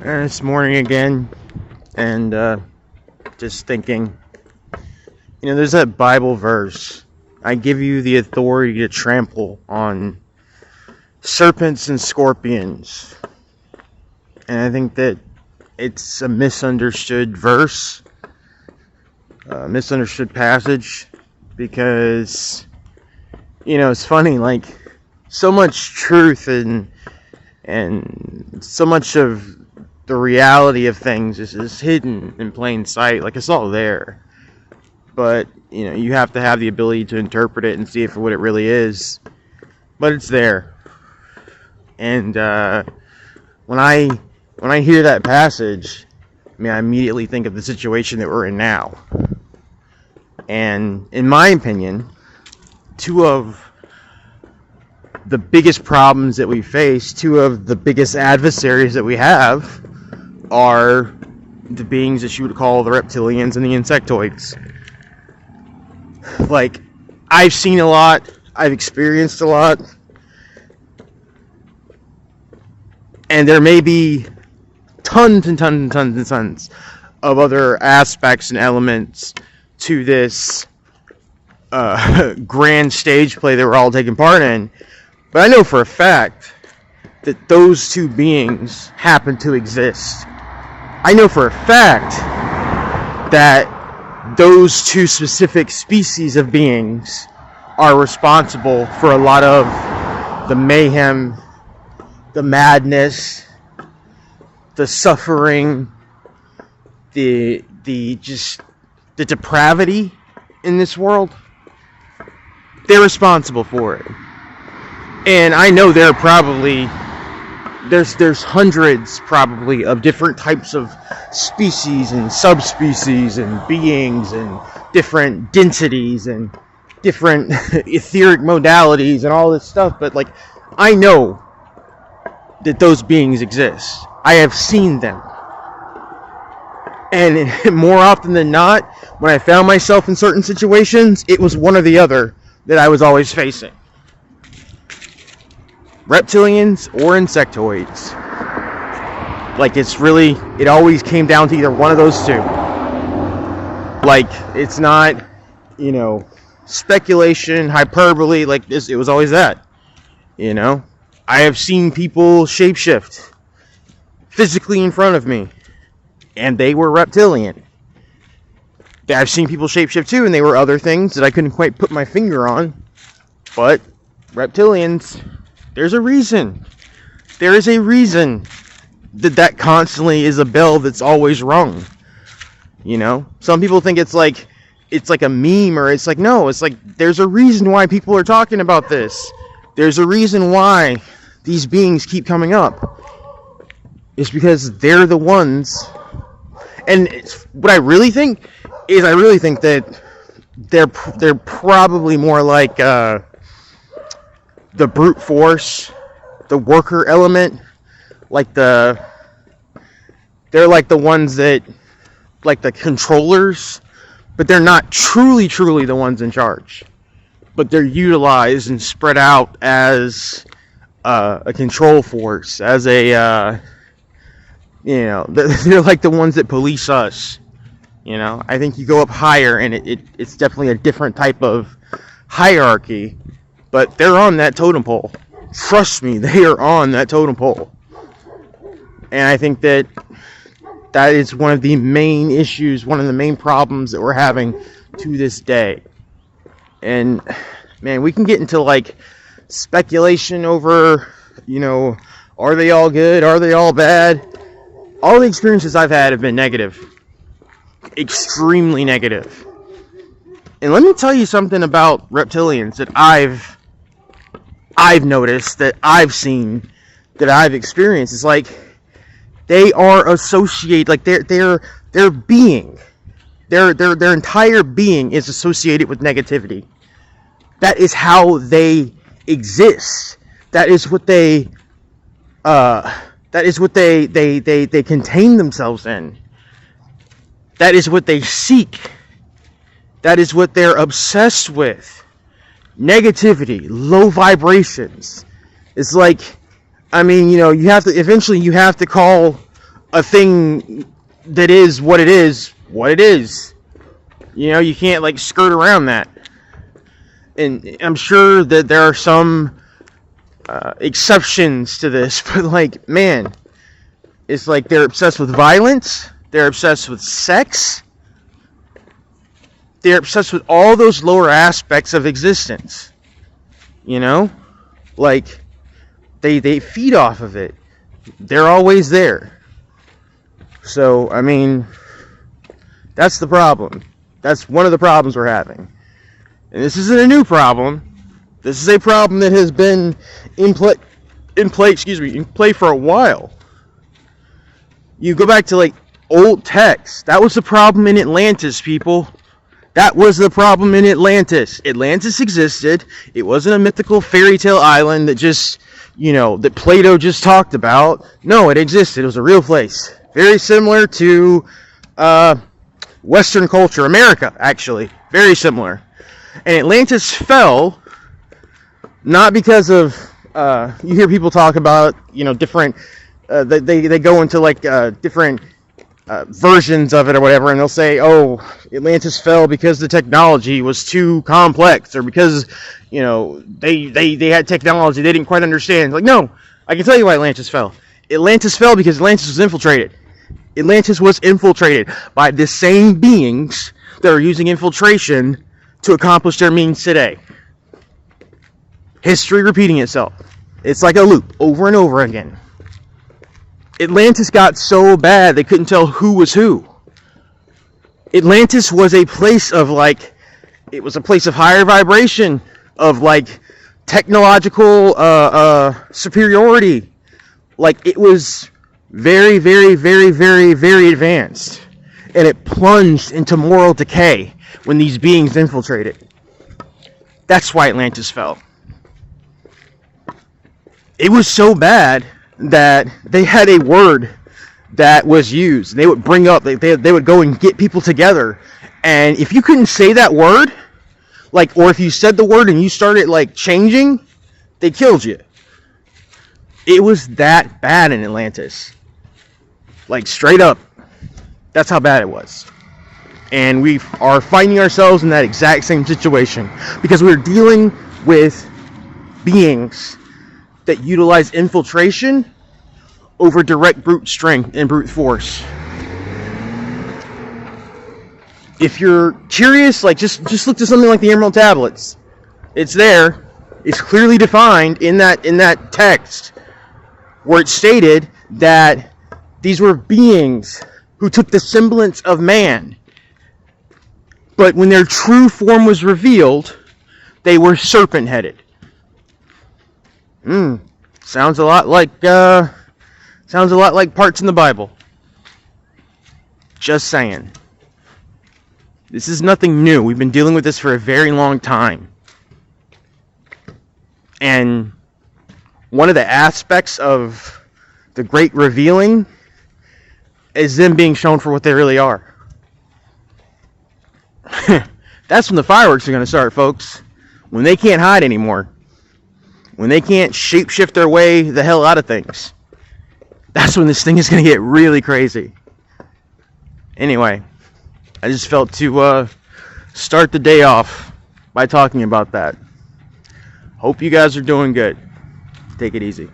This morning again, and just thinking, there's that Bible verse. I give you the authority to trample on serpents and scorpions. And I think that it's a misunderstood verse, a misunderstood passage, because, it's funny, like, so much truth and so much of the reality of things is hidden in plain sight. Like, it's all there, but you have to have the ability to interpret it and see it for what it really is. But it's there. And when I hear that passage, I immediately think of the situation that we're in now. And in my opinion, two of the biggest problems that we face, two of the biggest adversaries that we have, are the beings that you would call the reptilians and the insectoids. Like, I've seen a lot, I've experienced a lot, and there may be tons and tons and tons and tons of other aspects and elements to this grand stage play that we're all taking part in. But I know for a fact that those two beings happen to exist. I know for a fact that those two specific species of beings are responsible for a lot of the mayhem, the madness, the suffering, the depravity in this world. They're responsible for it. And I know there are probably there's hundreds probably of different types of species and subspecies and beings and different densities and different etheric modalities and all this stuff, but like, I know that those beings exist. I have seen them. And more often than not, when I found myself in certain situations, it was one or the other that I was always facing. Reptilians or insectoids. Like, it always came down to either one of those two. Like, it's not, speculation, hyperbole, like this, it was always that. I have seen people shapeshift physically in front of me, and they were reptilian. I've seen people shapeshift too, and they were other things that I couldn't quite put my finger on, but reptilians. There's a reason. There is a reason that constantly is a bell that's always rung. Some people think it's like a meme, or it's like, no, it's like, there's a reason why people are talking about this. There's a reason why these beings keep coming up. It's because they're the ones. And what I really think is, that they're probably more like the brute force, the worker element, they're like the ones that, like the controllers, but they're not truly the ones in charge. But they're utilized and spread out as a control force, as they're like the ones that police us. I think you go up higher, and it's definitely a different type of hierarchy. But they're on that totem pole. Trust me, they are on that totem pole. And I think that is one of the main issues, one of the main problems that we're having to this day. And, man, we can get into, like, speculation over, are they all good? Are they all bad? All the experiences I've had have been negative. Extremely negative. And let me tell you something about reptilians that I've noticed, that I've seen, that I've experienced. It's like, they are associated, like their being, their entire being is associated with negativity. That is how they exist. That is what they contain themselves in. That is what they seek. That is what they're obsessed with. Negativity, low vibrations. It's like, you have to call a thing that is what it is, what it is. You know, you can't like skirt around that. And I'm sure that there are some exceptions to this, but like, man, it's like they're obsessed with violence, they're obsessed with sex, they're obsessed with all those lower aspects of existence. You know, like they feed off of it. They're always there. So I mean, that's the problem. That's one of the problems we're having. And this isn't a new problem. This is a problem that has been in play for a while. You go back to like old texts. That was the problem in Atlantis, people. That was the problem in Atlantis. Atlantis existed. It wasn't a mythical fairy tale island that just, you know, that Plato just talked about. No, it existed. It was a real place. Very similar to Western culture, America, actually. Very similar. And Atlantis fell not because of, you hear people talk about, you know, different, they go into like different versions of it or whatever, and they'll say, oh, Atlantis fell because the technology was too complex, or because, you know, they had technology they didn't quite understand. Like, no, I can tell you why Atlantis fell. Atlantis fell because Atlantis was infiltrated. Atlantis was infiltrated by the same beings that are using infiltration to accomplish their means today. History repeating itself. It's like a loop, over and over again. Atlantis got so bad they couldn't tell who was who. Atlantis was a place of like, it was a place of higher vibration, of like technological superiority. Like, it was very, very, very, very, very advanced. And it plunged into moral decay when these beings infiltrated. That's why Atlantis fell. It was so bad that they had a word that was used. They would bring up, they would go and get people together. And if you couldn't say that word, like, or if you said the word and you started like changing, they killed you. It was that bad in Atlantis. Like, straight up. That's how bad it was. And we are finding ourselves in that exact same situation because we're dealing with beings that utilize infiltration over direct brute strength and brute force. If you're curious, like, just look to something like the Emerald Tablets. It's there. It's clearly defined in that text where it stated that these were beings who took the semblance of man. But when their true form was revealed, they were serpent-headed. Sounds a lot like parts in the Bible. Just saying. This is nothing new. We've been dealing with this for a very long time. And one of the aspects of the great revealing is them being shown for what they really are. That's when the fireworks are going to start, folks. When they can't hide anymore. When they can't shapeshift their way the hell out of things. That's when this thing is going to get really crazy. Anyway, I just felt to start the day off by talking about that. Hope you guys are doing good. Take it easy.